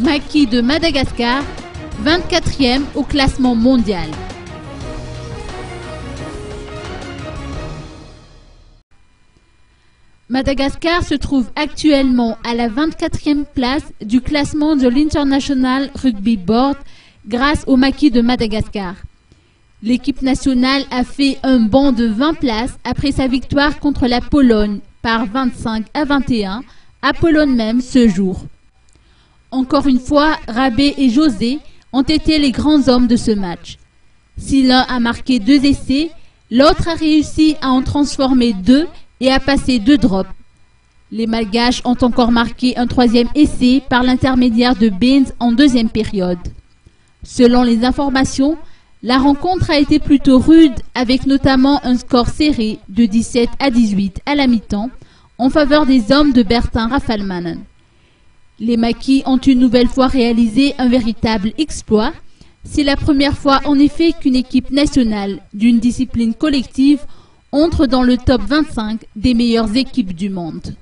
Maquis de Madagascar, 24e au classement mondial. Madagascar se trouve actuellement à la 24e place du classement de l'International Rugby Board grâce au Maquis de Madagascar. L'équipe nationale a fait un bond de 20 places après sa victoire contre la Pologne par 25-21 à Pologne même ce jour. Encore une fois, Rabé et José ont été les grands hommes de ce match. Si l'un a marqué 2 essais, l'autre a réussi à en transformer 2 et à passer 2 drops. Les Malgaches ont encore marqué un 3e essai par l'intermédiaire de Baines en 2e période. Selon les informations, la rencontre a été plutôt rude avec notamment un score serré de 17-18 à la mi-temps en faveur des hommes de Bertin Rafalmanen. Les Maquis ont une nouvelle fois réalisé un véritable exploit. C'est la première fois en effet qu'une équipe nationale d'une discipline collective entre dans le top 25 des meilleures équipes du monde.